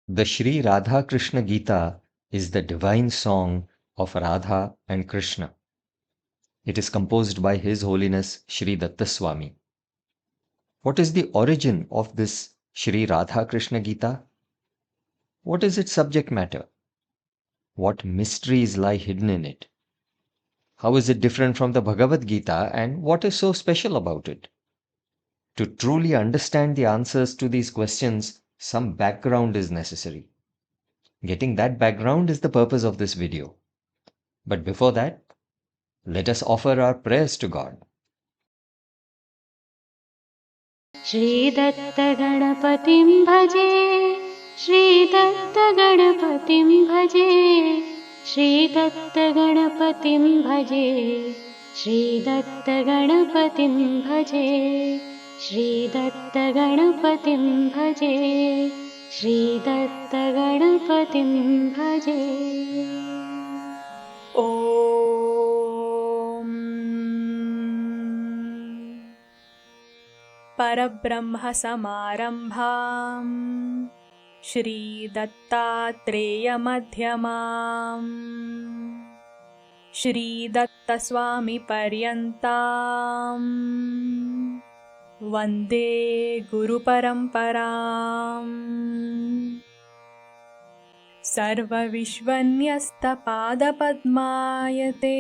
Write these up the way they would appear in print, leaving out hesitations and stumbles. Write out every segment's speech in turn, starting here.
The Shri Radha Krishna Gita is the divine song of Radha and Krishna. It is composed by His Holiness Shri Datta Swami. What is the origin of this Shri Radha Krishna Gita? What is its subject matter? What mysteries lie hidden in it? How is it different from the Bhagavad Gita, and what is so special about it? To truly understand the answers to these questions, some background is necessary. Getting that background is the purpose of this video. But before that, let us offer our prayers to God. श्रीदत्तगणपतिं भजे श्रीदत्तगणपतिं भजे श्रीदत्तगणपतिं भजे श्रीदत्तगणपतिं भजे श्रीदत्तगणपतिं भजे श्रीदत्तगणपतिं भजे ॐ परब्रह्मसमारम्भां श्रीदत्तात्रेयमध्यमाम् श्रीदत्तस्वामिपर्यन्तां वन्दे गुरुपरम्पराम् सर्वविश्वन्यस्तपादपद्मायते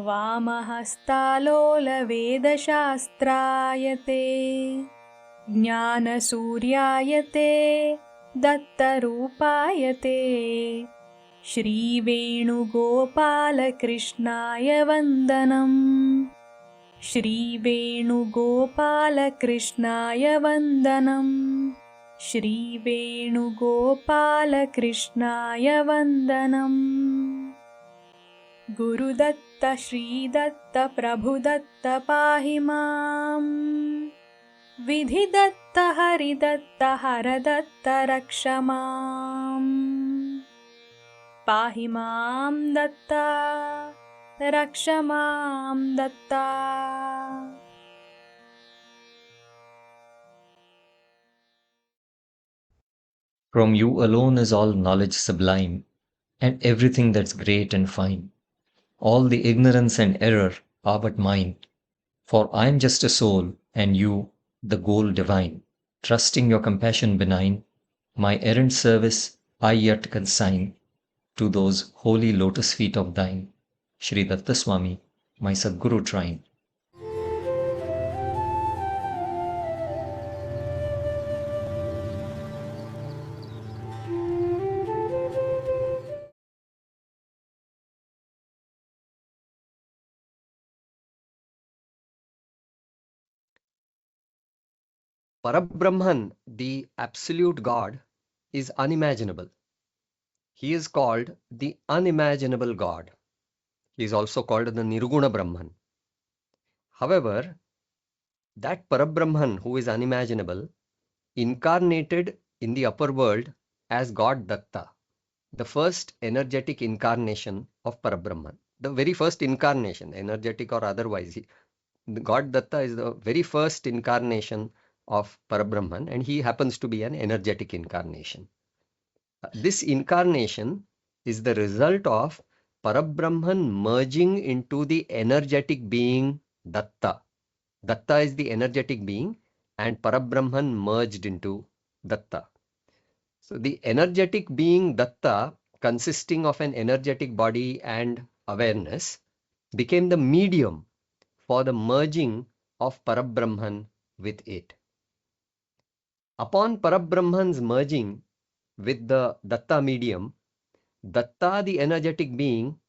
वामहस्तालोलवेदशास्त्रायते ज्ञानसूर्यायते दत्तरूपायते श्रीवेणुगोपालकृष्णाय वन्दनम् श्रीवेणुगोपालकृष्णाय वन्दनम् श्रीवेणुगोपालकृष्णाय वन्दनम् गुरुदत्त श्रीदत्त प्रभुदत्त पाहि माम् विधिदत्त हरिदत्त हरदत्त रक्ष माम् पाहि मां दत्ता रक्ष मां Dutta. From you alone is all knowledge sublime, and everything that's great and fine. All the ignorance and error are but mine, for I am just a soul, and you, the goal divine. Trusting your compassion benign, my errant service I yet consign to those holy lotus feet of thine, Shri Datta Swami, my Sadguru trine. Parabrahman, the absolute God, is unimaginable. He is called the unimaginable God. He is also called the Nirguna Brahman. However, that Parabrahman who is unimaginable incarnated in the upper world as God Datta, the first energetic incarnation of Parabrahman. The very first incarnation, energetic or otherwise. God Datta is the very first incarnation of Parabrahman, and he happens to be an energetic incarnation. This incarnation is the result of Parabrahman merging into the energetic being Datta. Datta is the energetic being, and Parabrahman merged into Datta. So the energetic being Datta, consisting of an energetic body and awareness, became the medium for the merging of Parabrahman with it. Upon Parabrahman's merging with the Datta medium, Datta, the energetic being,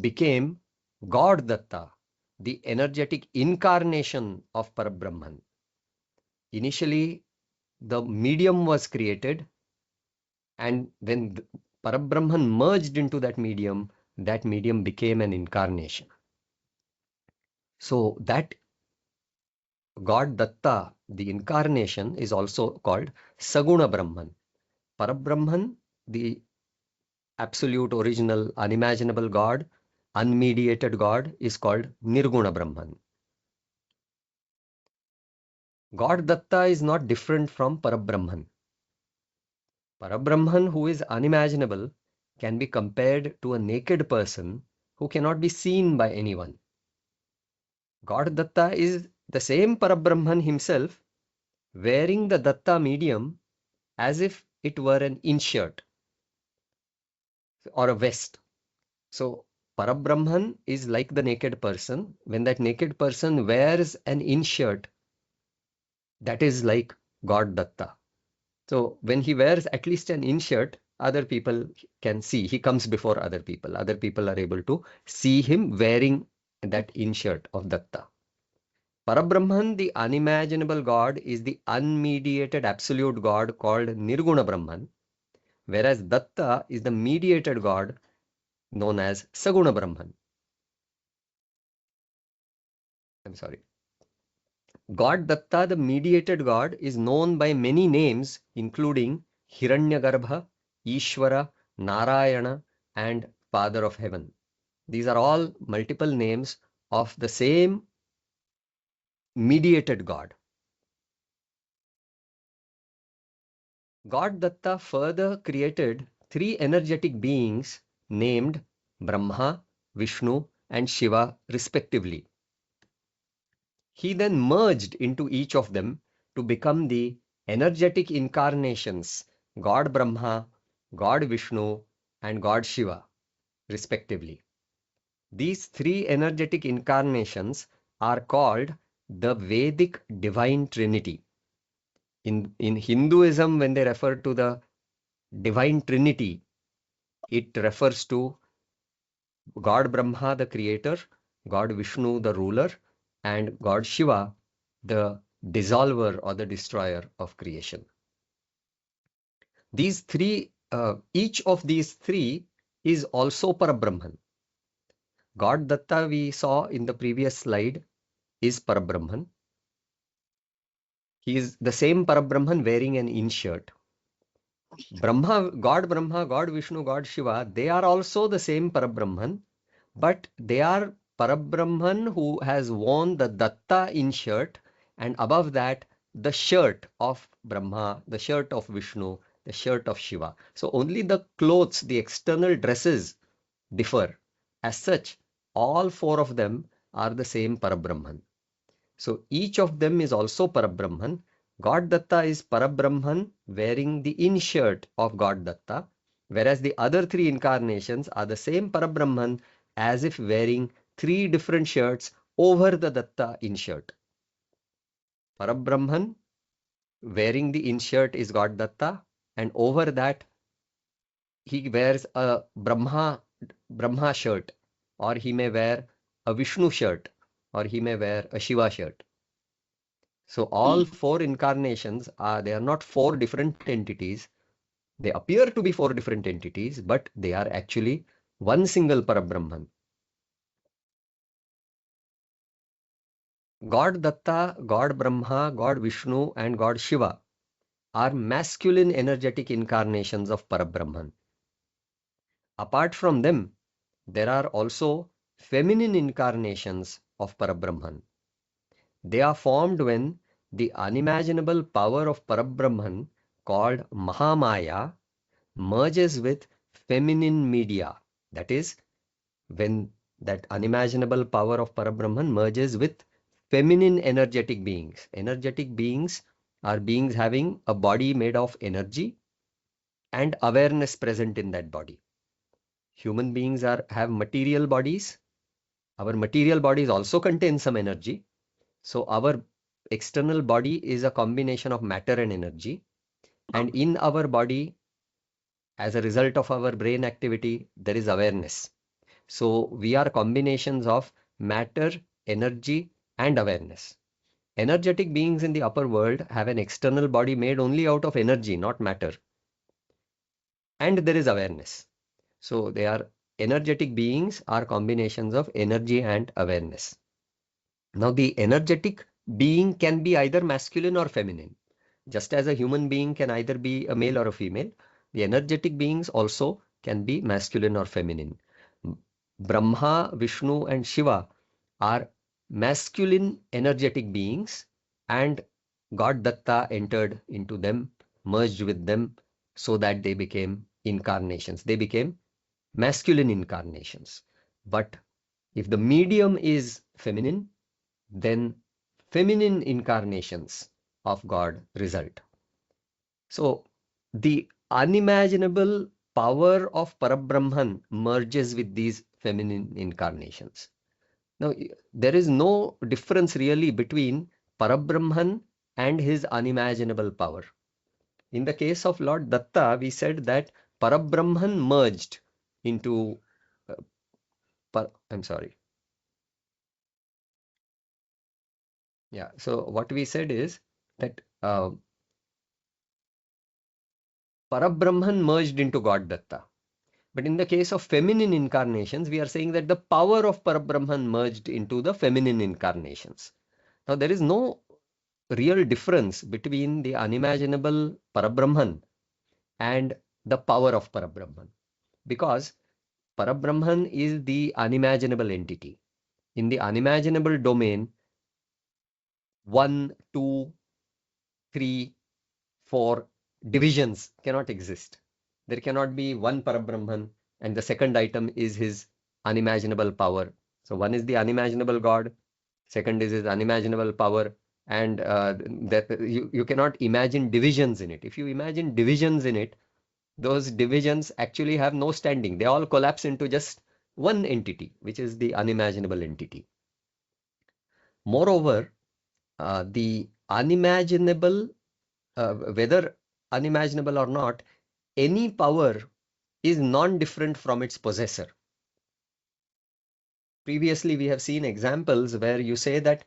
became God Datta, the energetic incarnation of Parabrahman. Initially, the medium was created, and when Parabrahman merged into that medium became an incarnation. So that God Datta, the incarnation, is also called Saguna Brahman. Parabrahman, the absolute, original, unimaginable God, unmediated God, is called Nirguna Brahman. God Datta is not different from Parabrahman. Parabrahman, who is unimaginable, can be compared to a naked person who cannot be seen by anyone. God Datta is the same Parabrahman himself, wearing the Datta medium as if it were an inshirt or a vest. So Parabrahman is like the naked person. When that naked person wears an inshirt, that is like God Datta. So when he wears at least an inshirt, other people can see. He comes before other people. Other people are able to see him wearing that inshirt of Datta. Parabrahman, the unimaginable God, is the unmediated absolute God called Nirguna Brahman, whereas Datta is the mediated God known as Saguna Brahman. I'm sorry. God Datta, the mediated God, is known by many names, including Hiranyagarbha, Ishvara, Narayana, and Father of Heaven. These are all multiple names of the same mediated God. God Datta further created three energetic beings named Brahma, Vishnu, and Shiva respectively. He then merged into each of them to become the energetic incarnations God Brahma, God Vishnu, and God Shiva respectively. These three energetic incarnations are called the Vedic Divine Trinity. In Hinduism, when they refer to the Divine Trinity, it refers to God Brahma, the creator, God Vishnu, the ruler, and God Shiva, the dissolver or the destroyer of creation. These three, each of these three is also Parabrahman. God Datta, we saw in the previous slide, is Parabrahman. He is the same Parabrahman wearing an inshirt. Brahma, God Vishnu, God Shiva, they are also the same Parabrahman, but they are Parabrahman who has worn the Datta inshirt, and above that the shirt of Brahma, the shirt of Vishnu, the shirt of Shiva. So only the clothes, the external dresses differ. As such, all four of them are the same Parabrahman. So each of them is also Parabrahman. God Datta is Parabrahman wearing the inshirt of God Datta, whereas the other three incarnations are the same Parabrahman as if wearing three different shirts over the Datta inshirt. Parabrahman wearing the inshirt is God Datta, and over that he wears a Brahma shirt, or he may wear a Vishnu shirt, or he may wear a Shiva shirt. So all four incarnations they are not four different entities. They appear to be four different entities, but they are actually one single Parabrahman. God Datta, God Brahma, God Vishnu, and God Shiva are masculine energetic incarnations of Parabrahman. Apart from them, there are also feminine incarnations of Parabrahman. They are formed when the unimaginable power of Parabrahman, called Mahamaya, merges with feminine media. That is, when that unimaginable power of Parabrahman merges with feminine energetic beings. Energetic beings are beings having a body made of energy and awareness present in that body. Human beings have material bodies. Our material bodies also contain some energy. So our external body is a combination of matter and energy. And in our body, as a result of our brain activity, there is awareness. So we are combinations of matter, energy, and awareness. Energetic beings in the upper world have an external body made only out of energy, not matter. And there is awareness. So they are energetic beings are combinations of energy and awareness. Now the energetic being can be either masculine or feminine. Just as a human being can either be a male or a female, the energetic beings also can be masculine or feminine. Brahma, Vishnu, and Shiva are masculine energetic beings, and God Datta entered into them, merged with them. so that they became incarnations. They became masculine incarnations. But if the medium is feminine, then feminine incarnations of God result. So the unimaginable power of Parabrahman merges with these feminine incarnations. Now, there is no difference really between Parabrahman and his unimaginable power. In the case of Lord Datta, we said that Parabrahman merged into I'm sorry. Yeah, so what we said is that Parabrahman merged into God Datta. But in the case of feminine incarnations, we are saying that the power of Parabrahman merged into the feminine incarnations. Now, there is no real difference between the unimaginable Parabrahman and the power of Parabrahman, because Parabrahman is the unimaginable entity. In the unimaginable domain, 1, 2, 3, 4 divisions cannot exist. There cannot be one Parabrahman and the second item is his unimaginable power. So one is the unimaginable God, second is his unimaginable power, and that you cannot imagine divisions in it. If you imagine divisions in it, those divisions actually have no standing. They all collapse into just one entity, which is the unimaginable entity. Moreover, the unimaginable, whether unimaginable or not, any power is non-different from its possessor. Previously, we have seen examples where you say that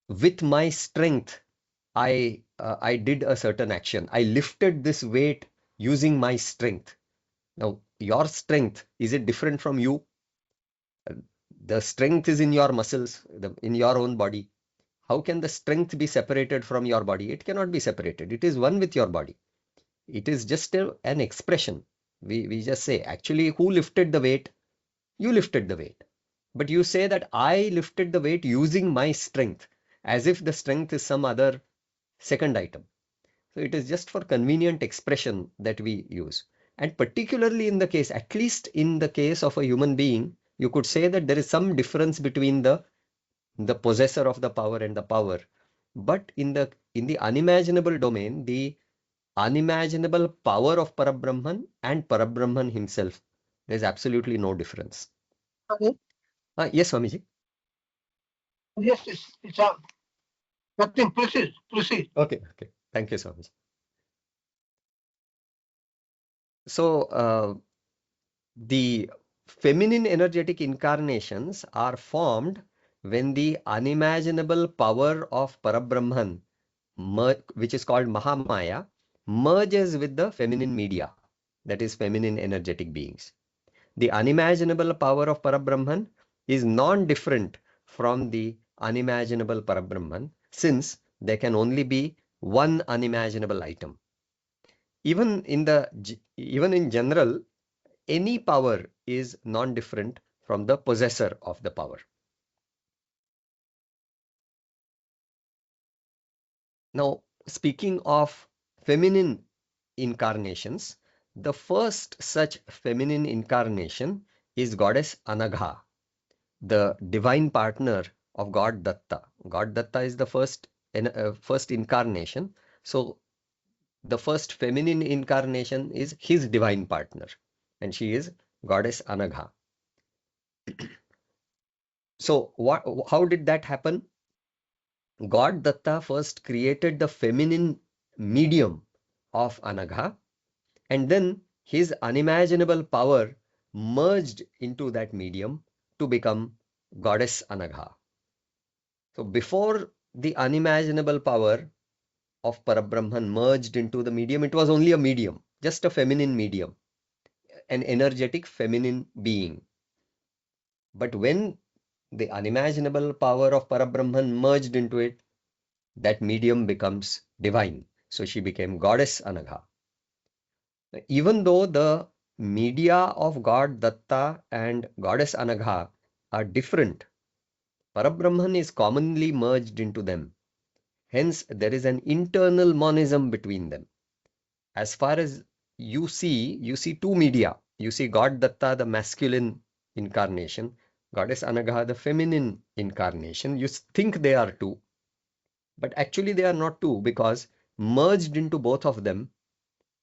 with my strength, I did a certain action. I lifted this weight using my strength. Now, your strength, is it different from you? The strength is in your muscles, in your own body. How can the strength be separated from your body? It cannot be separated. It is one with your body. It is just an expression. We just say, actually, who lifted the weight? You lifted the weight. But you say that I lifted the weight using my strength, as if the strength is some other second item. So it is just for convenient expression that we use. And particularly in the case, at least in the case of a human being, you could say that there is some difference between the possessor of the power and the power. But in the unimaginable domain, the unimaginable power of Parabrahman and Parabrahman himself, there is absolutely no difference. Okay. Yes, Swamiji. Yes, it's nothing. Proceed. Okay. Thank you, Swamiji. So, the feminine energetic incarnations are formed when the unimaginable power of Parabrahman, which is called Mahamaya, merges with the feminine media, that is feminine energetic beings. The unimaginable power of Parabrahman is non-different from the unimaginable Parabrahman, since there can only be one unimaginable item. Even in general, any power is non-different from the possessor of the power. Now, speaking of feminine incarnations, the first such feminine incarnation is Goddess Anagha, the divine partner of God Datta. God Datta is the first incarnation. So the first feminine incarnation is his divine partner, and she is Goddess Anagha. So how did that happen? God Datta first created the feminine medium of Anagha, and then his unimaginable power merged into that medium to become Goddess Anagha. So before the unimaginable power of Parabrahman merged into the medium, it was only a medium, just a feminine medium, an energetic feminine being. But when the unimaginable power of Parabrahman merged into it, that medium becomes divine. So she became Goddess Anagha. Even though the media of God Datta and Goddess Anagha are different, Parabrahman is commonly merged into them. Hence, there is an internal monism between them. As far as you see two media. You see God Datta, the masculine incarnation, Goddess Anagha, the feminine incarnation. You think they are two, but actually they are not two, because merged into both of them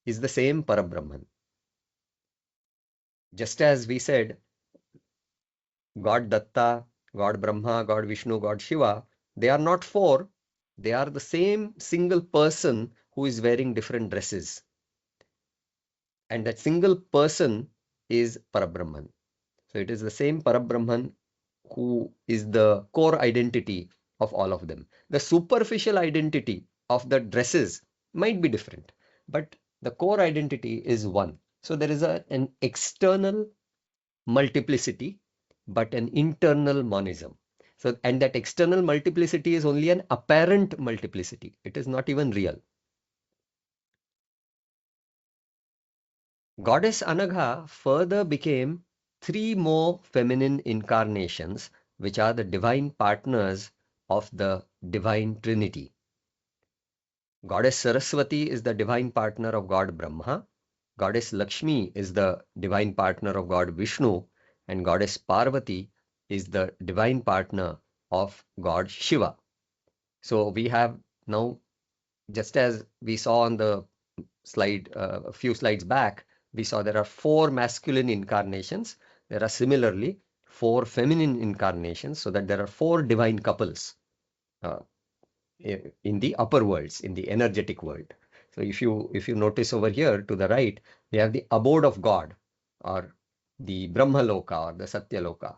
is the same Parabrahman. Just as we said, God Datta, God Brahma, God Vishnu, God Shiva, they are not four. They are the same single person who is wearing different dresses. And that single person is Parabrahman. So it is the same Parabrahman who is the core identity of all of them. The superficial identity of the dresses might be different, but the core identity is one. So there is an external multiplicity, but an internal monism. So, and that external multiplicity is only an apparent multiplicity. It is not even real. Goddess Anagha further became three more feminine incarnations, which are the divine partners of the divine Trinity. Goddess Saraswati is the divine partner of God Brahma. Goddess Lakshmi is the divine partner of God Vishnu. And Goddess Parvati is the divine partner of God Shiva. So we have now, just as we saw on the slide a few slides back, we saw there are four masculine incarnations. There are similarly four feminine incarnations, so that there are four divine couples in the upper worlds, in the energetic world. So if you notice over here to the right, we have the abode of God, or the Brahma Loka, or the Satya Loka.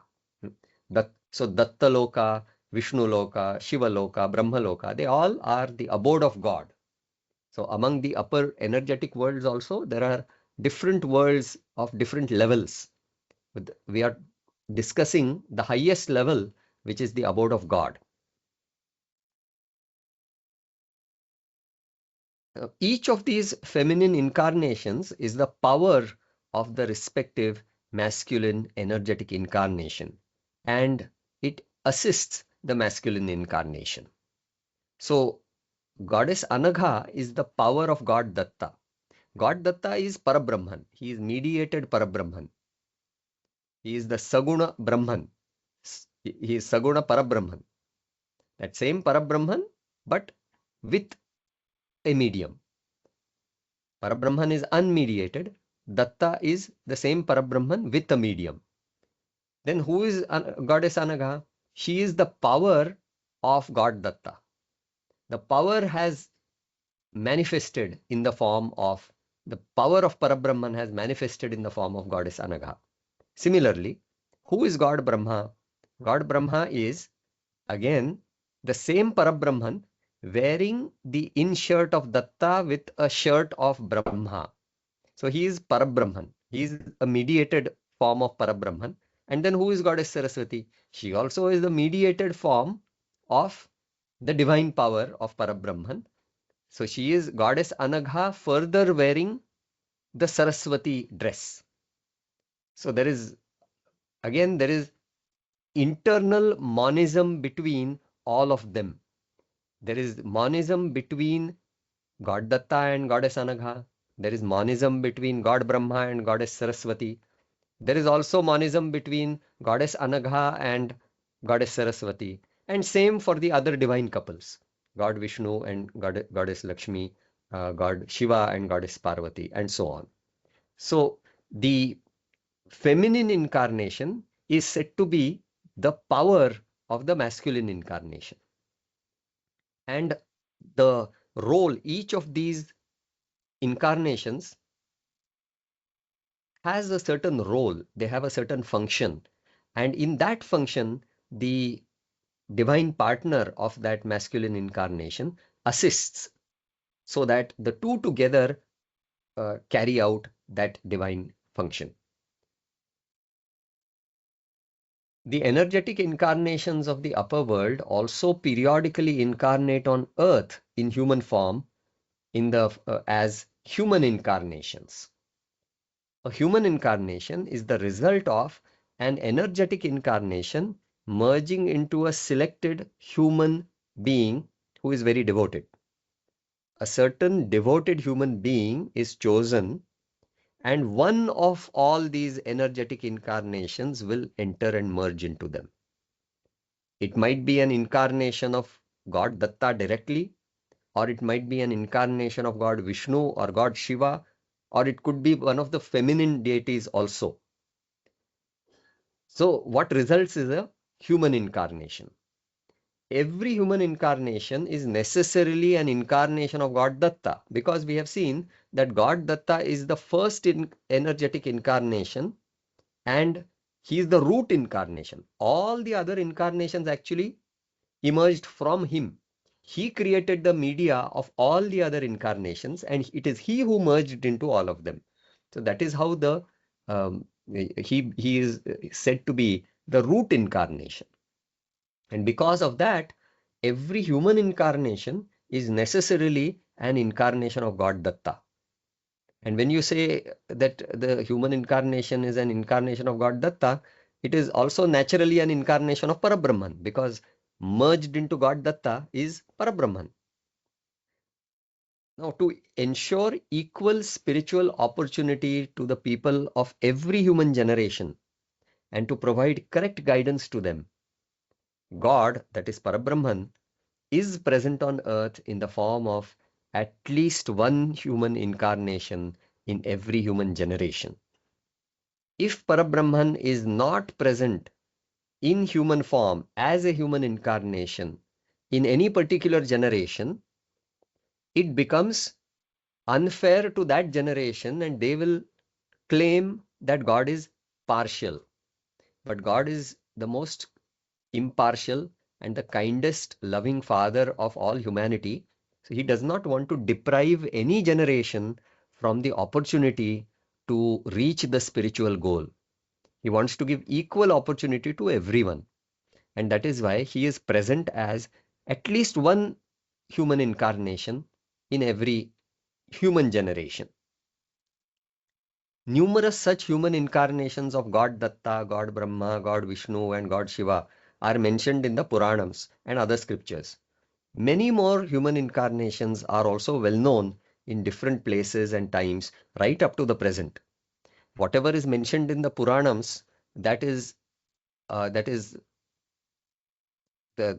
So Datta Loka, Vishnu Loka, Shiva Loka, Brahma Loka, they all are the abode of God. So among the upper energetic worlds also, there are different worlds of different levels. We are discussing the highest level, which is the abode of God. Each of these feminine incarnations is the power of the respective masculine energetic incarnation, and it assists the masculine incarnation. So Goddess Anagha is the power of God Datta. God Datta is Parabrahman. He is mediated Parabrahman. He is the Saguna Brahman. He is Saguna Parabrahman. That same Parabrahman, but with a medium. Parabrahman is unmediated. Datta is the same Parabrahman with a medium. Then who is Goddess Anagha? She is the power of God Datta. The power has manifested in the form of, the power of Parabrahman has manifested in the form of Goddess Anagha. Similarly, who is God Brahma? God Brahma is again the same Parabrahman wearing the inshirt of Datta with a shirt of Brahma. So he is Parabrahman. He is a mediated form of Parabrahman. And then who is Goddess Saraswati? She also is the mediated form of the divine power of Parabrahman. So she is Goddess Anagha further wearing the Saraswati dress. So there is internal monism between all of them. There is monism between God Datta and Goddess Anagha. There is monism between God Brahma and Goddess Saraswati. There is also monism between Goddess Anagha and Goddess Saraswati. And same for the other divine couples, God Vishnu and Goddess Lakshmi, God Shiva and Goddess Parvati, and so on. So the feminine incarnation is said to be the power of the masculine incarnation. And the role, each of these incarnations has a certain role, they have a certain function. And in that function, the divine partner of that masculine incarnation assists, so that the two together carry out that divine function. The energetic incarnations of the upper world also periodically incarnate on earth in human form as human incarnations. A human incarnation is the result of an energetic incarnation merging into a selected human being who is very devoted. A certain devoted human being is chosen and one of all these energetic incarnations will enter and merge into them. It might be an incarnation of God Datta directly, or it might be an incarnation of God Vishnu or God Shiva, or it could be one of the feminine deities also. So what results is a human incarnation. Every human incarnation is necessarily an incarnation of God Datta, because we have seen that God Datta is the first energetic incarnation and he is the root incarnation. All the other incarnations actually emerged from him. He created the media of all the other incarnations, and it is he who merged into all of them. So that is how the he is said to be the root incarnation. And because of that, every human incarnation is necessarily an incarnation of God Datta. And when you say that the human incarnation is an incarnation of God Datta, it is also naturally an incarnation of Parabrahman, because merged into God Datta is Parabrahman. Now, to ensure equal spiritual opportunity to the people of every human generation and to provide correct guidance to them, God, that is Parabrahman, is present on earth in the form of at least one human incarnation in every human generation. If Parabrahman is not present in human form as a human incarnation in any particular generation, it becomes unfair to that generation and they will claim that God is partial. But God is the most impartial and the kindest, loving Father of all humanity. So he does not want to deprive any generation from the opportunity to reach the spiritual goal. He wants to give equal opportunity to everyone. And that is why he is present as at least one human incarnation in every human generation. Numerous such human incarnations of God Datta, God Brahma, God Vishnu, and God Shiva are mentioned in the Puranams and other scriptures. Many more human incarnations are also well known in different places and times right up to the present. Whatever is mentioned in the Puranams, that is the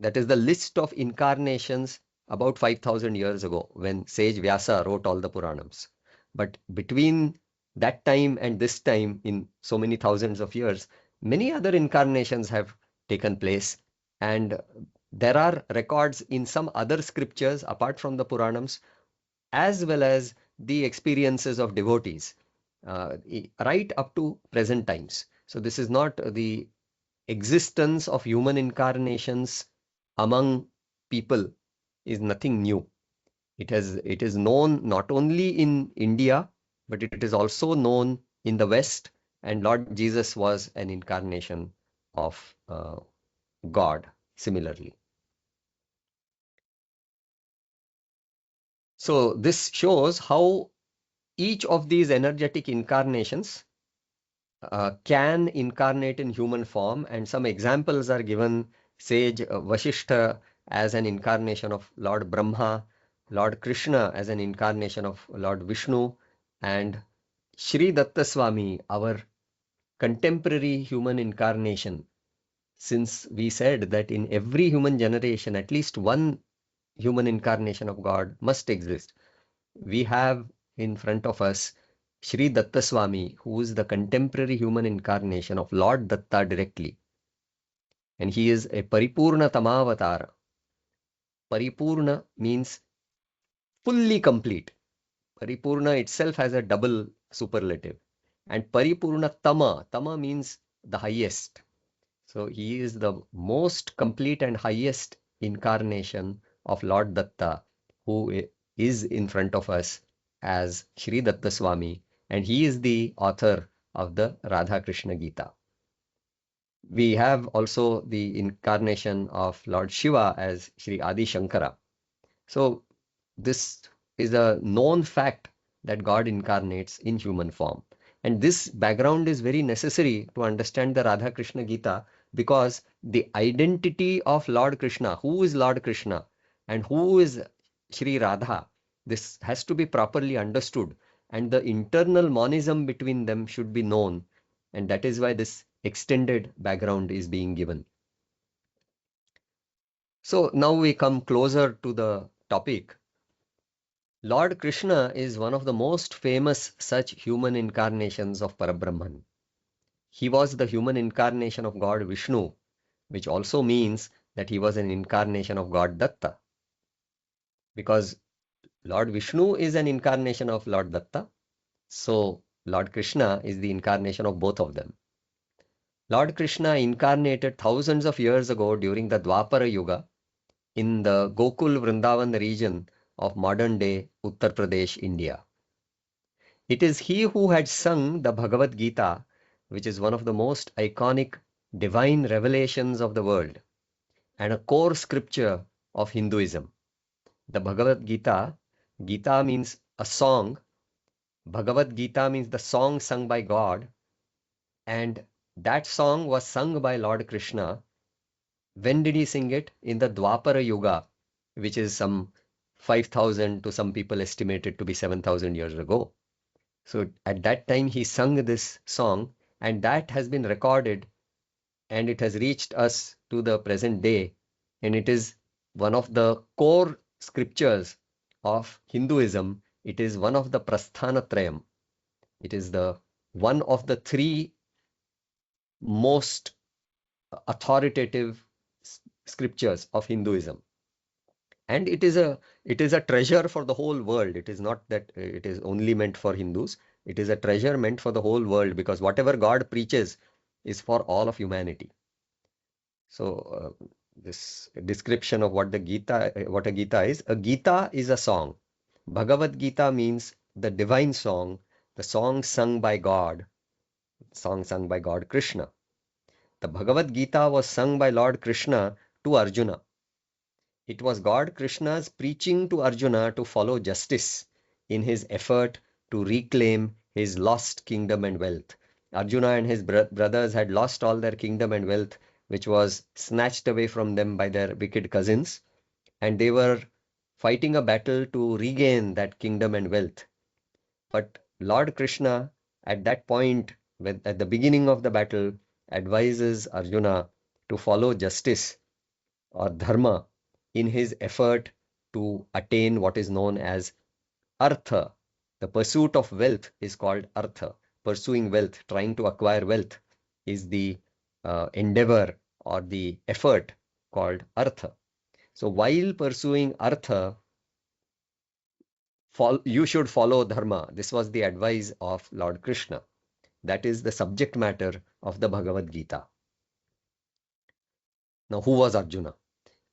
list of incarnations about 5,000 years ago when sage Vyasa wrote all the Puranams. But between that time and this time, in so many thousands of years, many other incarnations have taken place, and there are records in some other scriptures apart from the Puranams, as well as the experiences of devotees right up to present times. So this is not the existence of human incarnations among people is nothing new. It is known not only in India, but it is also known in the West, and Lord Jesus was an incarnation of God similarly. So this shows how each of these energetic incarnations can incarnate in human form, and some examples are given. Sage Vasishtha as an incarnation of Lord Brahma, Lord Krishna as an incarnation of Lord Vishnu, and Shri Datta Swami, our contemporary human incarnation. Since we said that in every human generation, at least one human incarnation of God must exist, we have in front of us Shri Datta Swami, who is the contemporary human incarnation of Lord Datta directly. And he is a Paripurna Tamavatara. Paripurna means fully complete. Paripurna itself has a double superlative. And Paripurna Tama means the highest. So he is the most complete and highest incarnation of Lord Datta, who is in front of us as Shri Datta Swami, and he is the author of the Radha Krishna Gita. We have also the incarnation of Lord Shiva as Shri Adi Shankara. So this is a known fact that God incarnates in human form. And this background is very necessary to understand the Radha Krishna Gita, because the identity of Lord Krishna, who is Lord Krishna and who is Shri Radha, this has to be properly understood. and the internal monism between them should be known, and that is why this extended background is being given. So now we come closer to the topic. Lord Krishna is one of the most famous such human incarnations of Parabrahman. He was the human incarnation of God Vishnu, which also means that he was an incarnation of God Datta. Because Lord Vishnu is an incarnation of Lord Datta, so Lord Krishna is the incarnation of both of them. Lord Krishna incarnated thousands of years ago during the Dwapara Yuga in the Gokul Vrindavan region of modern-day Uttar Pradesh, India. It is he who had sung the Bhagavad Gita, which is one of the most iconic divine revelations of the world and a core scripture of Hinduism. The Bhagavad Gita, Gita means a song, Bhagavad Gita means the song sung by God, and that song was sung by Lord Krishna. When did he sing it? In the Dwapara Yuga, which is some 5,000 to some people estimated to be 7,000 years ago. So at that time he sung this song, and that has been recorded and it has reached us to the present day, and it is one of the core scriptures of Hinduism. It is one of the Prasthanatrayam. It is the one of the three most authoritative scriptures of Hinduism. And it is a treasure for the whole world. It is not that it is only meant for Hindus. It is a treasure meant for the whole world, because whatever God preaches is for all of humanity. So this description of what a Gita is, a Gita is a song. Bhagavad Gita means the divine song, the song sung by God, Krishna. The Bhagavad Gita was sung by Lord Krishna to Arjuna. It was God Krishna's preaching to Arjuna to follow justice in his effort to reclaim his lost kingdom and wealth. Arjuna and his brothers had lost all their kingdom and wealth, which was snatched away from them by their wicked cousins, and they were fighting a battle to regain that kingdom and wealth. But Lord Krishna, at that point, at the beginning of the battle, advises Arjuna to follow justice or dharma in his effort to attain what is known as artha. The pursuit of wealth is called artha. Pursuing wealth, trying to acquire wealth, is the endeavor or the effort called artha. So while pursuing artha, you should follow dharma. This was the advice of Lord Krishna. That is the subject matter of the Bhagavad Gita. Now, who was Arjuna?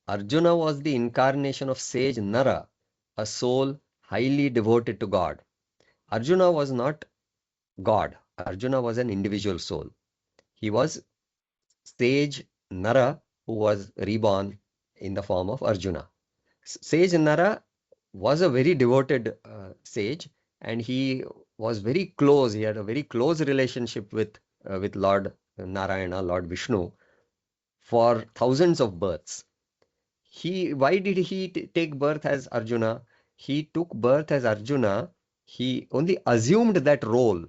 Arjuna was the incarnation of sage Nara, a soul highly devoted to God. Arjuna was not God. Arjuna was an individual soul. He was sage Nara who was reborn in the form of Arjuna. Sage Nara was a very devoted sage, and he was very close. He had a very close relationship with Lord Narayana, Lord Vishnu, for thousands of births. Why did he take birth as Arjuna? He took birth as Arjuna. He only assumed that role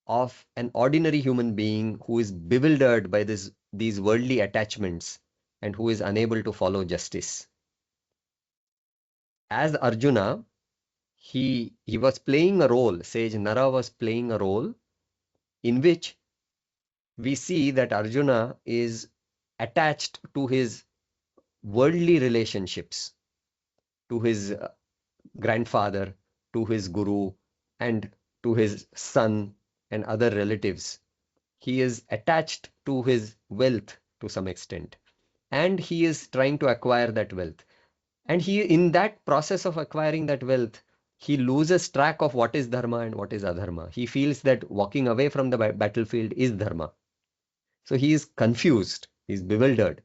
of an ordinary human being who is bewildered by these worldly attachments and who is unable to follow justice. As Arjuna, he was playing a role, sage Nara was playing a role in which we see that Arjuna is attached to his worldly relationships, to his grandfather, to his guru, and to his son and other relatives. He is attached to his wealth to some extent, and he is trying to acquire that wealth. And in that process of acquiring that wealth, he loses track of what is dharma and what is adharma. He feels that walking away from the battlefield is dharma. So he is confused, he is bewildered.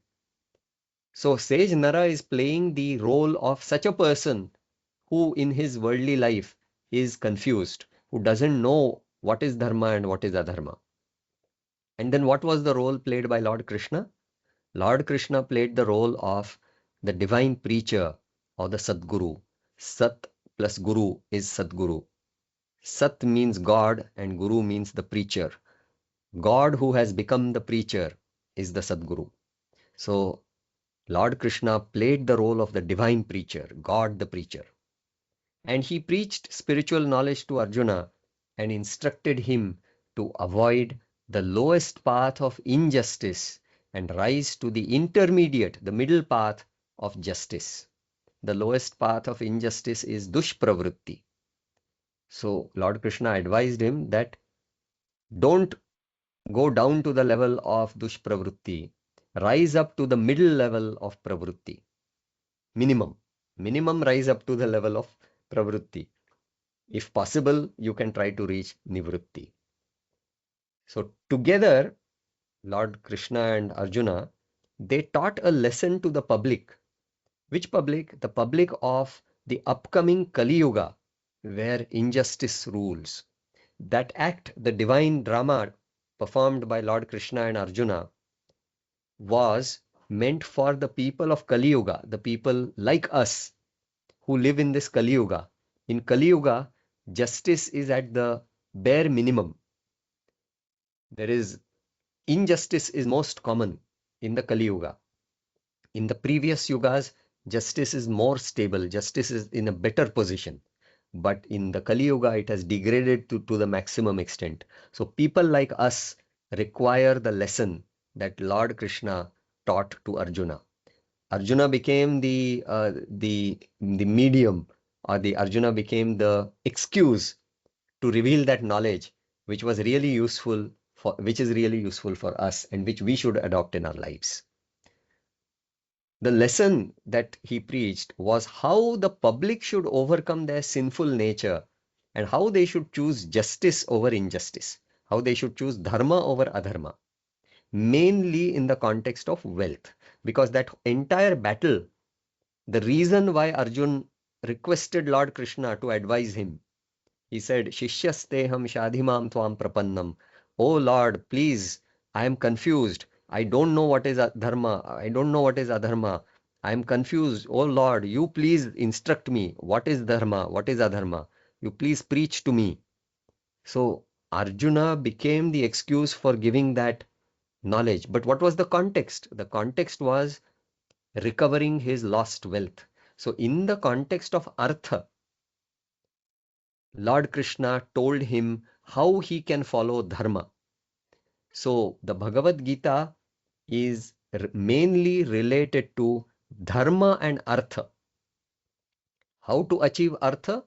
So sage Nara is playing the role of such a person who in his worldly life is confused, who doesn't know what is dharma and what is adharma. And then what was the role played by Lord Krishna? Lord Krishna played the role of the divine preacher or the Sadguru. Sat plus Guru is Sadguru. Sat means God and Guru means the preacher. God who has become the preacher is the Sadguru. So Lord Krishna played the role of the divine preacher, God the preacher. And he preached spiritual knowledge to Arjuna and instructed him to avoid the lowest path of injustice and rise to the intermediate, the middle path of justice. The lowest path of injustice is dushpravritti. So Lord Krishna advised him that don't go down to the level of dushpravritti, rise up to the middle level of pravritti. Minimum rise up to the level of pravritti. If possible, you can try to reach nivritti. So together, Lord Krishna and Arjuna, they taught a lesson to the public. Which public? The public of the upcoming Kali Yuga, where injustice rules. That act, the divine drama performed by Lord Krishna and Arjuna, was meant for the people of Kali Yuga, the people like us who live in this Kali Yuga. In Kali Yuga, justice is at the bare minimum. Injustice is most common in the Kali Yuga. In the previous yugas, justice is more stable, justice is in a better position. But in the Kali Yuga, it has degraded to the maximum extent. So people like us require the lesson that Lord Krishna taught to Arjuna. Arjuna became the medium, or the Arjuna became the excuse to reveal that knowledge, which is really useful for us and which we should adopt in our lives. The lesson that he preached was how the public should overcome their sinful nature and how they should choose justice over injustice, how they should choose dharma over adharma, mainly in the context of wealth. Because that entire battle, the reason why Arjun requested Lord Krishna to advise him, he said, Shishyasteham shadhimam tvam prapannam. Oh Lord, please, I am confused. I don't know what is dharma. I don't know what is adharma. I am confused. Oh Lord, you please instruct me. What is dharma? What is adharma? You please preach to me. So Arjuna became the excuse for giving that knowledge. But what was the context? The context was recovering his lost wealth. So in the context of artha, Lord Krishna told him how he can follow dharma. So the Bhagavad Gita is mainly related to dharma and artha. How to achieve artha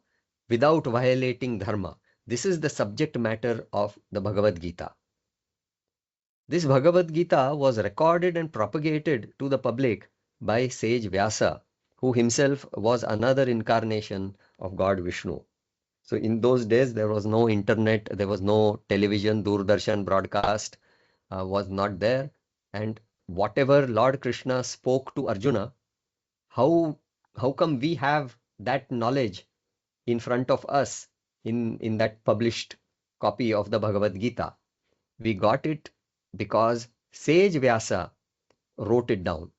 without violating dharma. This is the subject matter of the Bhagavad Gita. This Bhagavad Gita was recorded and propagated to the public by sage Vyasa, who himself was another incarnation of God Vishnu. So in those days, there was no internet, there was no television, Doordarshan broadcast was not there. And whatever Lord Krishna spoke to Arjuna, how come we have that knowledge in front of us in that published copy of the Bhagavad Gita? We got it because sage Vyasa wrote it down.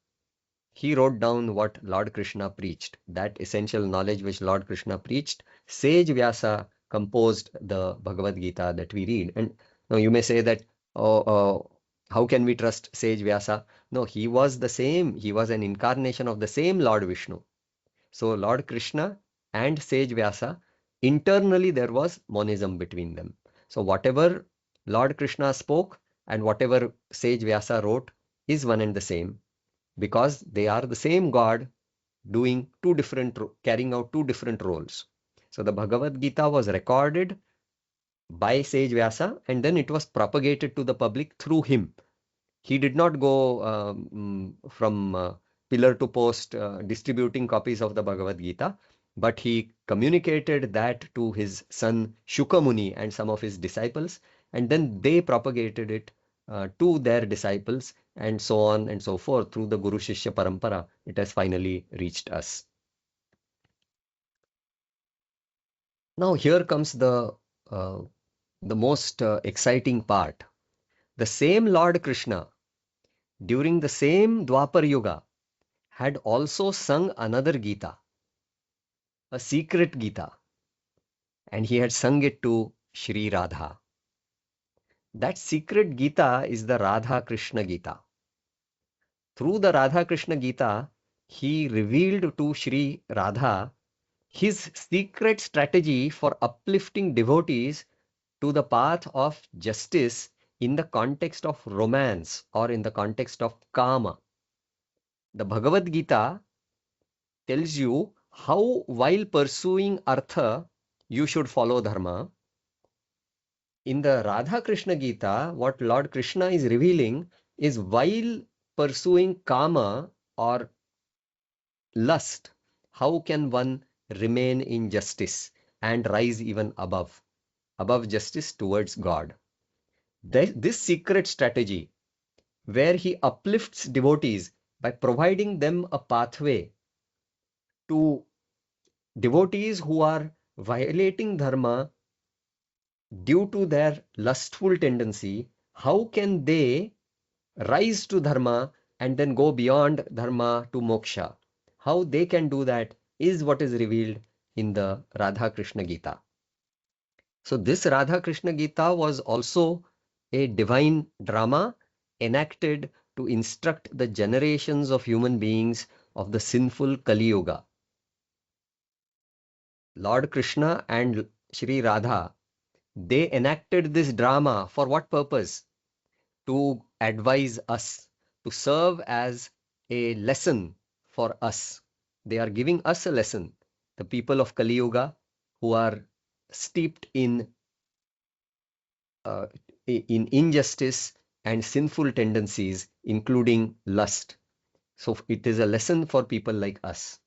He wrote down what Lord Krishna preached, that essential knowledge which Lord Krishna preached. Sage Vyasa composed the Bhagavad Gita that we read. And now you may say that, how can we trust sage Vyasa? No, he was the same. He was an incarnation of the same Lord Vishnu. So Lord Krishna and sage Vyasa, internally there was monism between them. So whatever Lord Krishna spoke and whatever sage Vyasa wrote is one and the same, because they are the same God doing carrying out two different roles. So the Bhagavad Gita was recorded by sage Vyasa and then it was propagated to the public through him. He did not go from pillar to post distributing copies of the Bhagavad Gita, but he communicated that to his son Shuka Muni and some of his disciples, and then they propagated it to their disciples, and so on and so forth. Through the Guru Shishya Parampara, it has finally reached us. Now here comes the most exciting part. The same Lord Krishna, during the same Dwapar Yuga, had also sung another Gita, a secret Gita. and he had sung it to Shri Radha. That secret Gita is the Radha Krishna Gita. Through the Radha Krishna Gita, he revealed to Shri Radha his secret strategy for uplifting devotees to the path of justice in the context of romance or in the context of kama. The Bhagavad Gita tells you how, while pursuing artha, you should follow dharma. In the Radha Krishna Gita, what Lord Krishna is revealing is, while pursuing kama or lust, how can one remain in justice and rise even above justice towards God. This secret strategy, where he uplifts devotees by providing them a pathway to devotees who are violating dharma due to their lustful tendency, how can they rise to dharma and then go beyond dharma to moksha? How they can do that is what is revealed in the Radha Krishna Gita. So this Radha Krishna Gita was also a divine drama enacted to instruct the generations of human beings of the sinful Kali Yuga. Lord Krishna and Shri Radha, they enacted this drama for what purpose? To advise us, to serve as a lesson for us. They are giving us a lesson, the people of Kali Yuga who are steeped in injustice and sinful tendencies, including lust. So it is a lesson for people like us.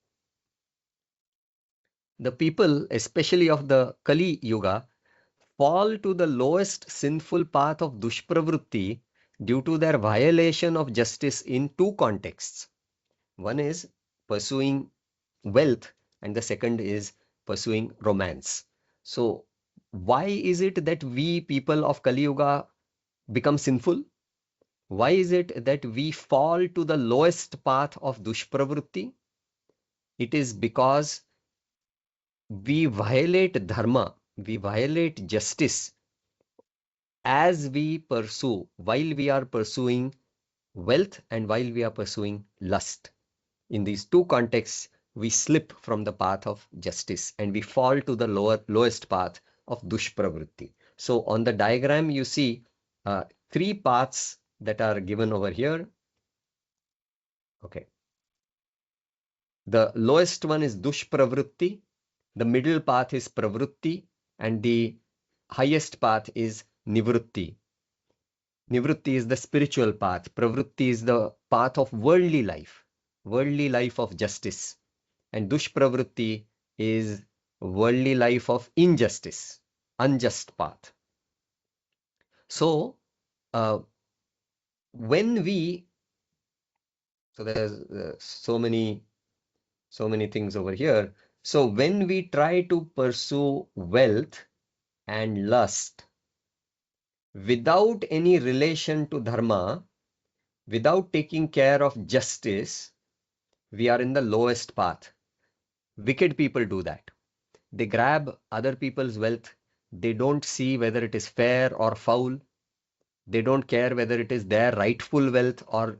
The people, especially of the Kali Yuga, fall to the lowest sinful path of dushpravrutti due to their violation of justice in two contexts. One is pursuing wealth, and the second is pursuing romance. So why is it that we people of Kali Yuga become sinful? Why is it that we fall to the lowest path of dushpravrutti? It is because we violate dharma, we violate justice as we pursue, while we are pursuing wealth and while we are pursuing lust. In these two contexts, we slip from the path of justice and we fall to the lowest path of dushpravrutti. So on the diagram, you see three paths that are given over here. Okay. The lowest one is dushpravrutti, the middle path is pravrutti, and the highest path is nivrutti. Nivrutti is the spiritual path. Pravrutti is the path of worldly life of justice. And dushpravrutti is worldly life of injustice, unjust path. So, when we, so there's so many things over here. So when we try to pursue wealth and lust without any relation to dharma, without taking care of justice, we are in the lowest path. Wicked people do that. They grab other people's wealth. They don't see whether it is fair or foul. They don't care whether it is their rightful wealth or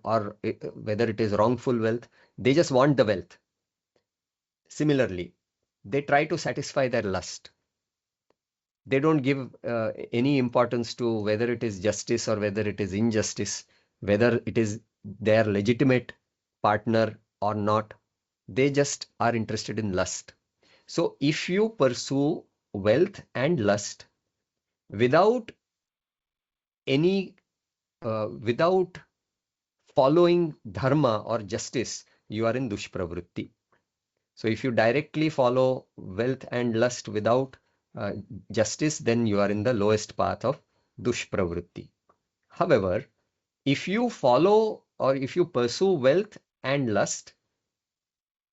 whether it is wrongful wealth. They just want the wealth. Similarly, they try to satisfy their lust. They don't give any importance to whether it is justice or whether it is injustice, whether it is their legitimate partner or not. They just are interested in lust. So if you pursue wealth and lust without without following dharma or justice, you are in dushpravrutti. So if you directly follow wealth and lust without justice, then you are in the lowest path of dushpravrutti. However, if you follow or if you pursue wealth and lust,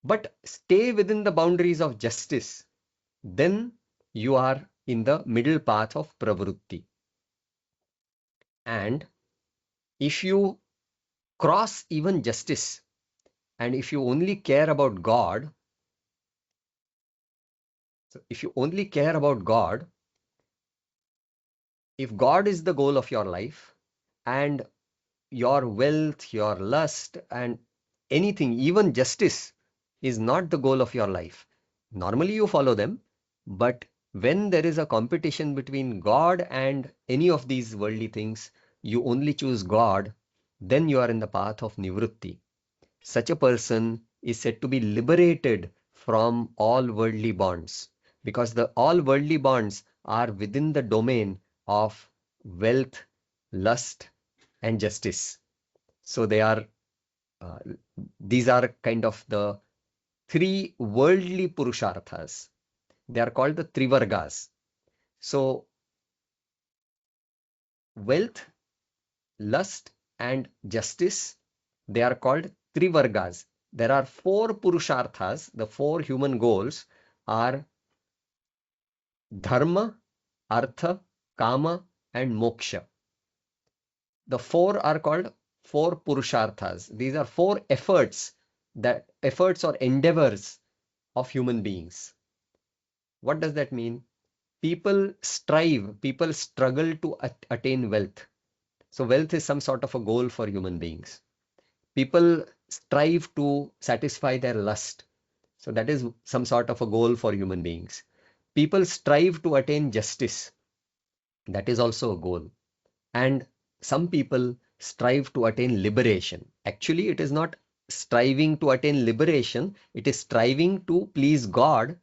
but stay within the boundaries of justice, then you are in the middle path of pravrutti. And if you cross even justice, and if you only care about God, So if you only care about God, if God is the goal of your life and your wealth, your lust, and anything, even justice, is not the goal of your life, normally you follow them. But when there is a competition between God and any of these worldly things, you only choose God, then you are in the path of nivrutti. Such a person is said to be liberated from all worldly bonds, because all worldly bonds are within the domain of wealth, lust, and justice. So these are kind of the three worldly purusharthas. They are called the trivargas. So wealth, lust, and justice, they are called trivargas. There are four purusharthas. The four human goals are dharma, artha, kama, and moksha. The four are called four purusharthas. These are four efforts or endeavors of human beings. What does that mean? People struggle to attain wealth. So wealth is some sort of a goal for human beings. People strive to satisfy their lust. So that is some sort of a goal for human beings. People strive to attain justice. That is also a goal. And some people strive to attain liberation. Actually, it is not striving to attain liberation. It is striving to please God.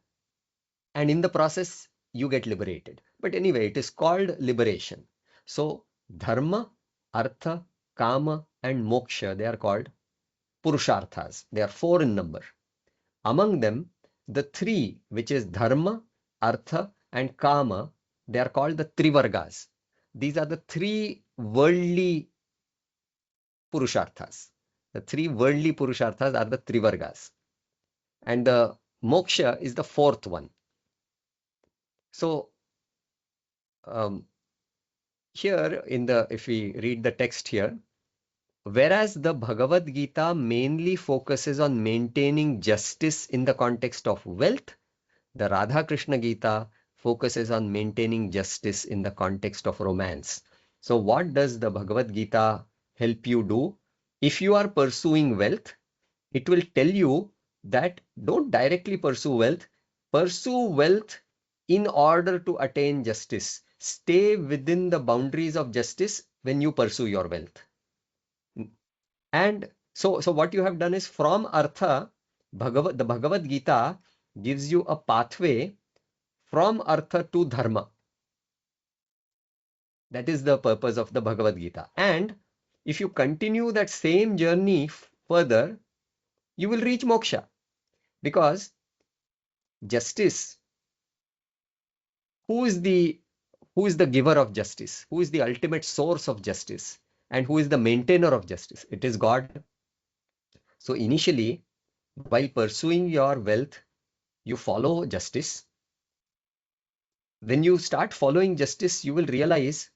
And in the process, you get liberated. But anyway, it is called liberation. So dharma, artha, kama, and moksha, they are called purusharthas. They are four in number. Among them, the three, which is dharma, artha, and kama, they are called the trivargas. These are the three worldly purusharthas. The three worldly purusharthas are the trivargas. And the moksha is the fourth one. So here if we read the text here, whereas the Bhagavad Gita mainly focuses on maintaining justice in the context of wealth, the Radha Krishna Gita focuses on maintaining justice in the context of romance. So what does the Bhagavad Gita help you do? If you are pursuing wealth, it will tell you that don't directly pursue wealth in order to attain justice. Stay within the boundaries of justice when you pursue your wealth. And so what you have done is, from Artha, the Bhagavad Gita gives you a pathway from Artha to Dharma. That is the purpose of the Bhagavad Gita. And if you continue that same journey further, you will reach moksha. Because justice, who is the giver of justice? Who is the ultimate source of justice? And who is the maintainer of justice? It is God. So initially, while pursuing your wealth, you follow justice. When you start following justice, you will realize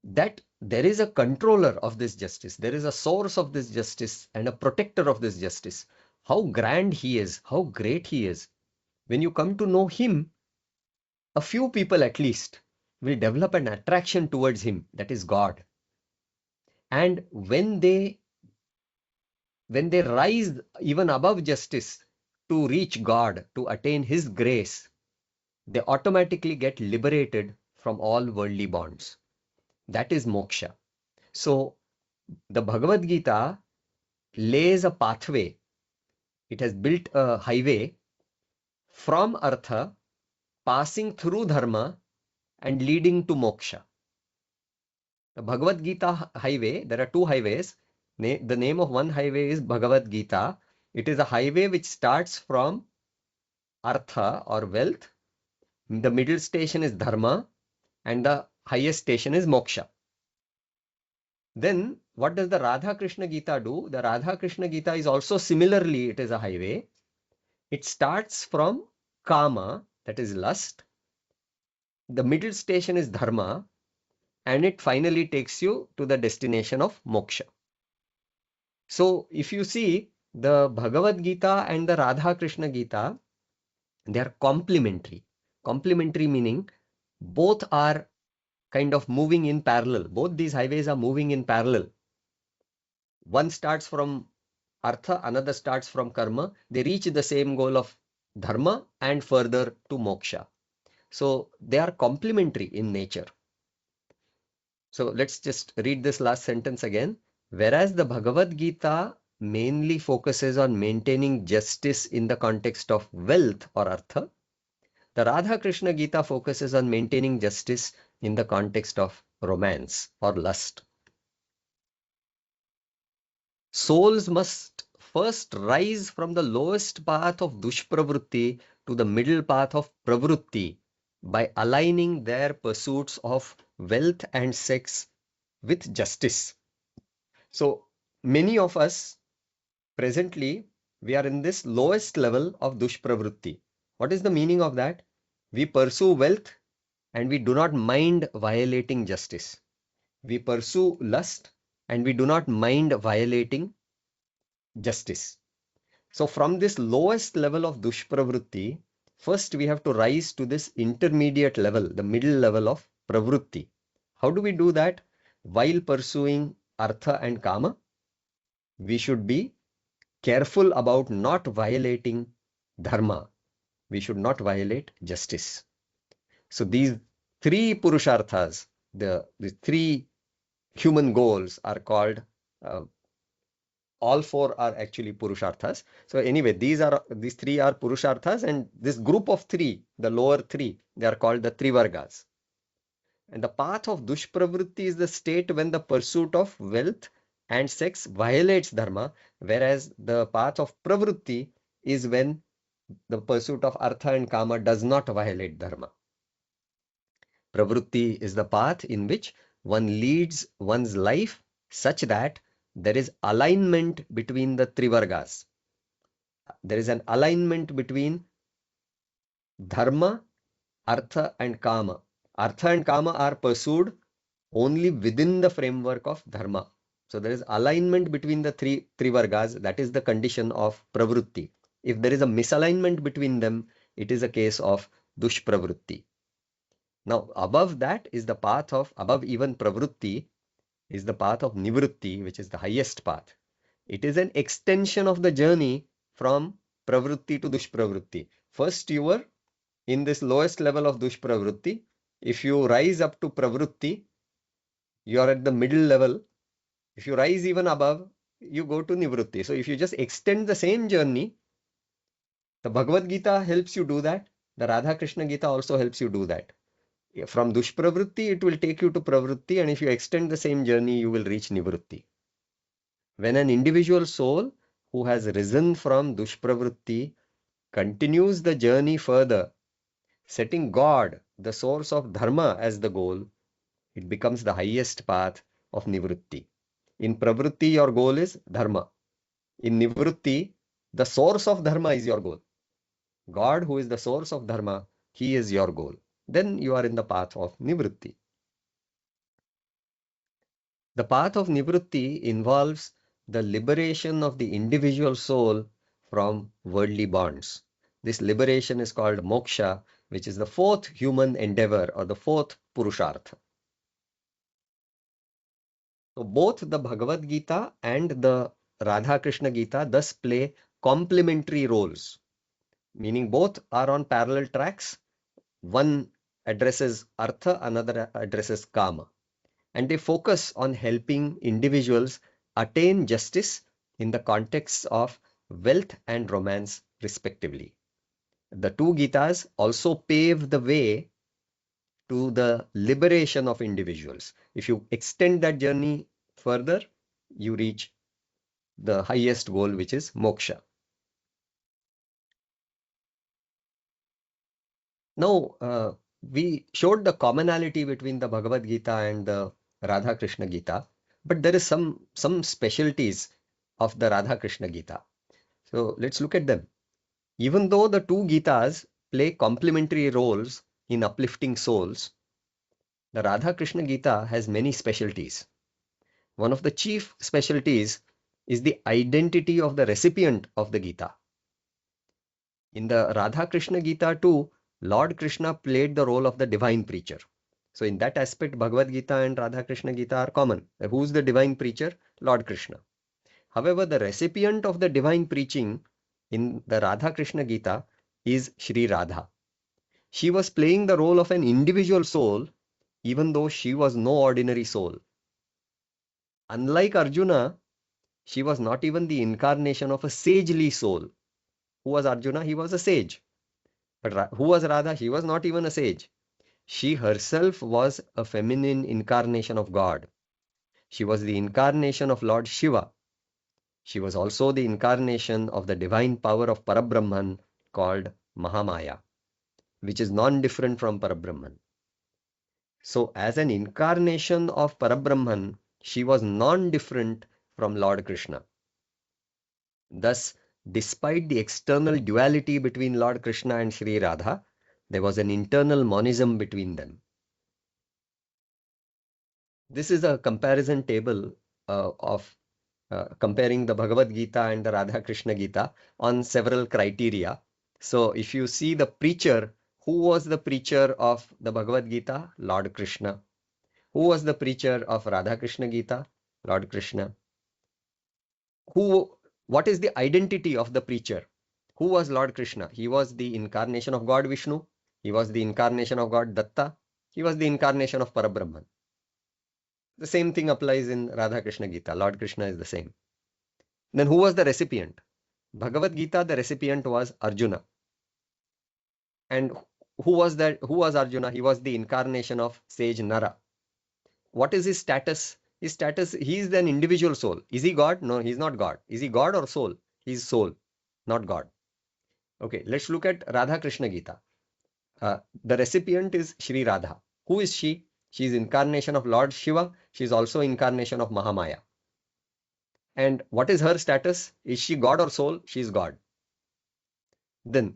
that there is a controller of this justice. There is a source of this justice and a protector of this justice. How grand he is, how great he is. When you come to know him, a few people at least will develop an attraction towards him, that is God. And when they rise even above justice to reach God, to attain his grace, they automatically get liberated from all worldly bonds. That is moksha. So the Bhagavad Gita lays a pathway. It has built a highway from Artha, passing through Dharma, and leading to moksha. The Bhagavad Gita highway, there are two highways. The name of one highway is Bhagavad Gita. It is a highway which starts from Artha or wealth. The middle station is Dharma, and the highest station is moksha. Then what does the Radha Krishna Gita do? The Radha Krishna Gita is also similarly, it is a highway. It starts from Kama, that is lust. The middle station is Dharma, and it finally takes you to the destination of moksha. So if you see the Bhagavad Gita and the Radha Krishna Gita, They are complementary. Complementary meaning both are kind of moving in parallel. Both these highways are moving in parallel. One starts from artha, another starts from karma. They reach the same goal of dharma and further to moksha. So they are complementary in nature. So let's just read this last sentence again. Whereas the Bhagavad Gita mainly focuses on maintaining justice in the context of wealth or artha, the Radha Krishna Gita focuses on maintaining justice in the context of romance or lust. Souls must first rise from the lowest path of dushpravrutti to the middle path of pravrutti by aligning their pursuits of wealth and sex with justice. So many of us presently, we are in this lowest level of dushpravrutti. What is the meaning of that? We pursue wealth and we do not mind violating justice. We pursue lust and we do not mind violating justice. So from this lowest level of dushpravrutti, first we have to rise to this intermediate level, the middle level of pravrutti. How do we do that? While pursuing artha and kama, we should be careful about not violating dharma. We should not violate justice. So these three purusharthas, the three human goals are called, all four are actually purusharthas. So anyway, these three are purusharthas, and this group of three, the lower three, they are called the trivargas. And the path of dushpravrutti is the state when the pursuit of wealth and sex violates dharma, whereas the path of pravrutti is when the pursuit of artha and kama does not violate dharma. Pravrutti is the path in which one leads one's life such that there is alignment between the trivargas. There is an alignment between dharma, artha and kama. Artha and kama are pursued only within the framework of dharma. So there is alignment between the three trivargas. That is the condition of pravrutti. If there is a misalignment between them, it is a case of dushpravrutti. Now, above that is the path of, above even pravrutti, is the path of nivrutti, which is the highest path. It is an extension of the journey from pravrutti to dushpravrutti. First, you were in this lowest level of dushpravrutti. If you rise up to pravrutti, you are at the middle level. If you rise even above, you go to nivrutti. So if you just extend the same journey, the Bhagavad Gita helps you do that. The Radha Krishna Gita also helps you do that. From dushpravrutti, it will take you to pravrutti, and if you extend the same journey, you will reach nivrutti. When an individual soul who has risen from dushpravrutti continues the journey further, setting God, the source of dharma, as the goal, it becomes the highest path of nivrutti. In pravrutti, your goal is dharma. In nivrutti, the source of dharma is your goal. God, who is the source of dharma, he is your goal. Then you are in the path of nivrutti. The path of nivrutti involves the liberation of the individual soul from worldly bonds. This liberation is called moksha, which is the fourth human endeavor or the fourth purushartha. So both the Bhagavad Gita and the Radha Krishna Gita thus play complementary roles, meaning both are on parallel tracks. One addresses artha, another addresses kama, and they focus on helping individuals attain justice in the context of wealth and romance, respectively. The two Gītās also pave the way to the liberation of individuals. If you extend that journey further, you reach the highest goal, which is moksha. Now, we showed the commonality between the Bhagavad Gita and the Radha Krishna Gita, but there is some specialties of the Radha Krishna Gita. So let's look at them. Even though the two Gītās play complementary roles in uplifting souls, the Radha Krishna Gita has many specialties. One of the chief specialties is the identity of the recipient of the Gita. In the Radha Krishna Gita too, Lord Krishna played the role of the divine preacher. So in that aspect, Bhagavad Gita and Radha Krishna Gita are common. Who's the divine preacher? Lord Krishna. However, the recipient of the divine preaching in the Radha Krishna Gita is Shri Radha. She was playing the role of an individual soul, even though she was no ordinary soul. Unlike Arjuna, she was not even the incarnation of a sagely soul. Who was Arjuna? He was a sage. But who was Radha? She was not even a sage. She herself was a feminine incarnation of God. She was the incarnation of Lord Shiva. She was also the incarnation of the divine power of Parabrahman called Mahamaya, which is non-different from Parabrahman. So as an incarnation of Parabrahman, she was non-different from Lord Krishna. Thus, despite the external duality between Lord Krishna and Shri Radha, there was an internal monism between them. This is a comparison table of comparing the Bhagavad Gita and the Radha Krishna Gita on several criteria. So if you see the preacher, who was the preacher of the Bhagavad Gita? Lord Krishna. Who was the preacher of Radha Krishna Gita? Lord Krishna. What is the identity of the preacher? Who was Lord Krishna? He was the incarnation of God Vishnu. He was the incarnation of God Datta. He was the incarnation of Parabrahman. The same thing applies in Radha Krishna Gita. Lord Krishna is the same. Then who was the recipient? Bhagavad Gita, the recipient was Arjuna. And who was that? Who was Arjuna? He was the incarnation of sage Nara. What is his status? His status, he is an individual soul. Is he God? No, he is not God. Is he God or soul? He is soul, not God. Okay, let's look at Radha Krishna Gita. The recipient is Shri Radha. Who is she? She is incarnation of Lord Shiva. She is also incarnation of Mahamaya. And what is her status? Is she God or soul? She is God. Then,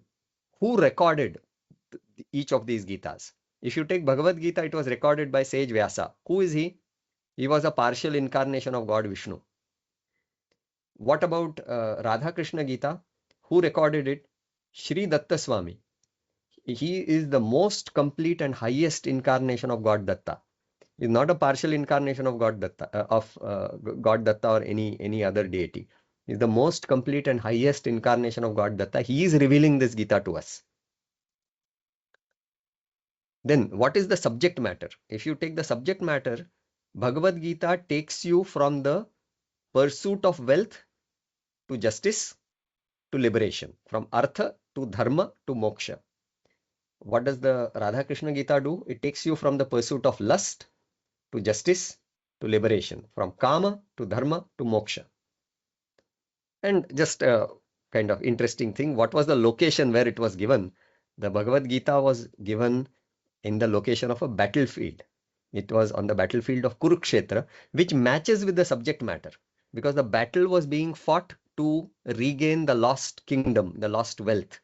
who recorded each of these Gitas? If you take Bhagavad Gita, it was recorded by sage Vyasa. Who is he? He was a partial incarnation of God Vishnu. What about Radha Krishna Gita? Who recorded it? Shri Datta Swami. He is the most complete and highest incarnation of God Datta. He is not a partial incarnation of God Datta, or any other deity. He is the most complete and highest incarnation of God Datta. He is revealing this Gita to us. Then what is the subject matter? If you take the subject matter, Bhagavad Gita takes you from the pursuit of wealth to justice to liberation, from artha to dharma to moksha. What does the Radha Krishna Gita do? It takes you from the pursuit of lust to justice to liberation, from kama to dharma to moksha. And just a kind of interesting thing, what was the location where it was given? The Bhagavad Gita was given in the location of a battlefield. It was on the battlefield of Kurukshetra, which matches with the subject matter, because the battle was being fought to regain the lost kingdom, the lost wealth.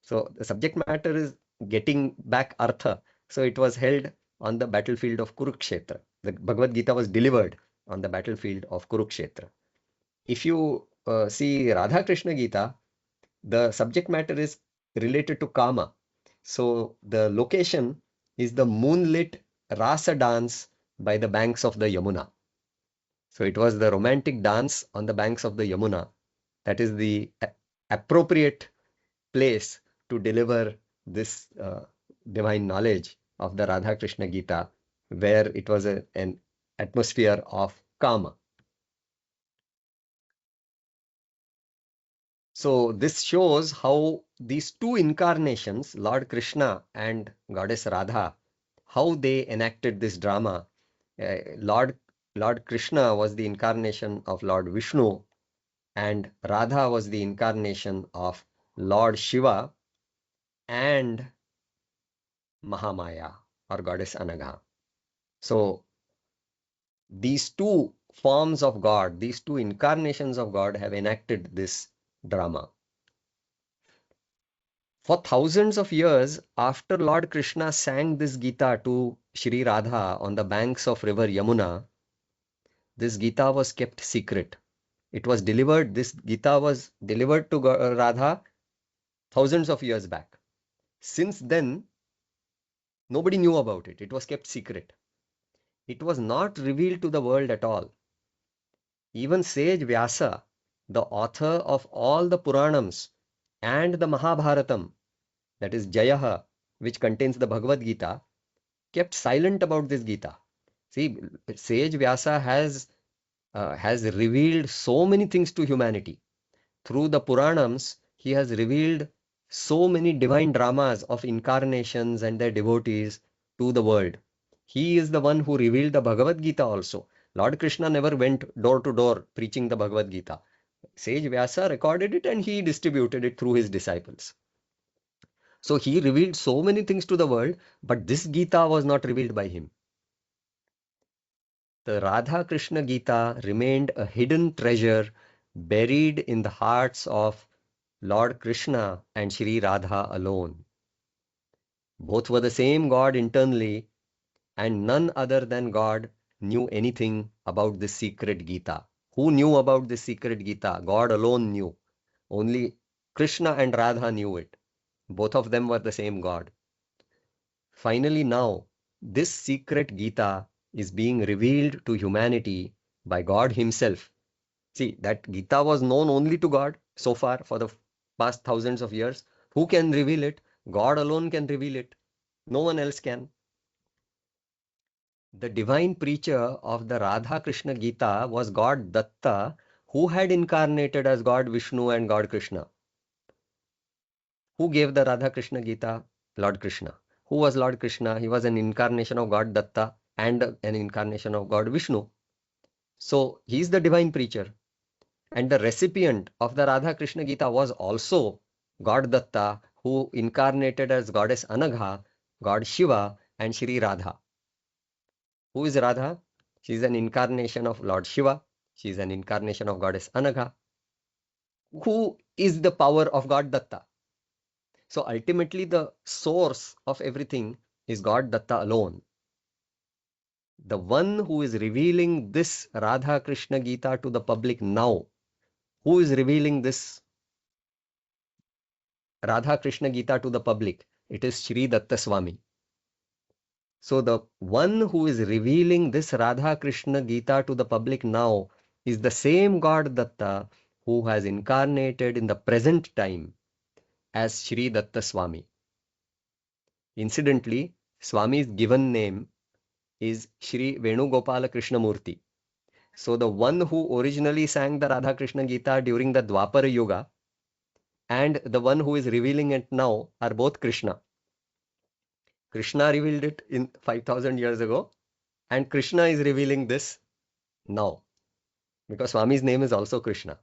So the subject matter is getting back artha. So it was held on the battlefield of Kurukshetra. The Bhagavad Gita was delivered on the battlefield of Kurukshetra. If you see Radha Krishna Gita, the subject matter is related to Kama. So the location is the moonlit rasa dance by the banks of the Yamuna. So it was the romantic dance on the banks of the Yamuna. That is the appropriate place to deliver this divine knowledge of the Radha Krishna Gita, where it was an atmosphere of Kama. So this shows how these two incarnations, Lord Krishna and Goddess Radha, how they enacted this drama. Lord Krishna was the incarnation of Lord Vishnu, and Radha was the incarnation of Lord Shiva and Mahamaya, or Goddess Anagha. So these two forms of God, these two incarnations of God have enacted this drama. For thousands of years after Lord Krishna sang this Gita to Shri Radha on the banks of River Yamuna, this Gita was kept secret. It was delivered, this Gita was delivered to Radha thousands of years back. Since then, nobody knew about it. It was kept secret. It was not revealed to the world at all. Even sage Vyasa, the author of all the Puranams and the Mahabharatam, that is Jayaha, which contains the Bhagavad Gita, kept silent about this Gita. See, sage Vyasa has revealed so many things to humanity. Through the Puranams, he has revealed so many divine dramas of incarnations and their devotees to the world. He is the one who revealed the Bhagavad Gita also. Lord Krishna never went door to door preaching the Bhagavad Gita. Sage Vyasa recorded it and he distributed it through his disciples. So he revealed so many things to the world, but this Gita was not revealed by him. The Radha Krishna Gita remained a hidden treasure buried in the hearts of Lord Krishna and Shri Radha alone. Both were the same God internally, and none other than God knew anything about this secret Gita. Who knew about this secret Gita? God alone knew. Only Krishna and Radha knew it. Both of them were the same God. Finally now, this secret Gita is being revealed to humanity by God himself. See, that Gita was known only to God so far for the past thousands of years. Who can reveal it? God alone can reveal it. No one else can. The divine preacher of the Radha Krishna Gita was God Datta, who had incarnated as God Vishnu and God Krishna. Who gave the Radha Krishna Gita? Lord Krishna. Who was Lord Krishna? He was an incarnation of God Datta and an incarnation of God Vishnu. So he is the divine preacher. And the recipient of the Radha Krishna Gita was also God Datta, who incarnated as Goddess Anagha, God Shiva, and Shri Radha. Who is Radha? She is an incarnation of Lord Shiva. She is an incarnation of Goddess Anagha. Who is the power of God Datta? So ultimately the source of everything is God Datta alone. The one who is revealing this Radha Krishna Gita to the public now, who is revealing this Radha Krishna Gita to the public? It is Shri Datta Swami. So the one who is revealing this Radha Krishna Gita to the public now is the same God Datta who has incarnated in the present time as Shri Datta Swami. Incidentally, Swami's given name is Shri Venugopala Krishnamurti. So the one who originally sang the Radha Krishna Gita during the Dwapara Yuga and the one who is revealing it now are both Krishna. Krishna revealed it in 5,000 years ago, and Krishna is revealing this now, because Swami's name is also Krishna.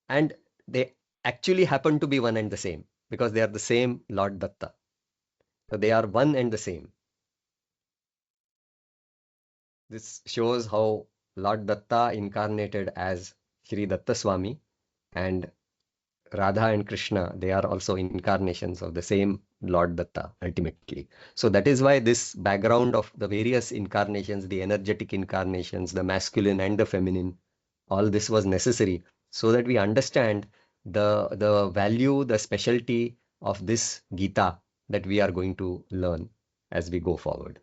And they actually happen to be one and the same, because they are the same Lord Datta. So they are one and the same. This shows how Lord Datta incarnated as Shri Datta Swami, and Radha and Krishna, they are also incarnations of the same Lord Datta ultimately. So that is why this background of the various incarnations, the energetic incarnations, the masculine and the feminine, all this was necessary so that we understand the value, the specialty of this Gita that we are going to learn as we go forward.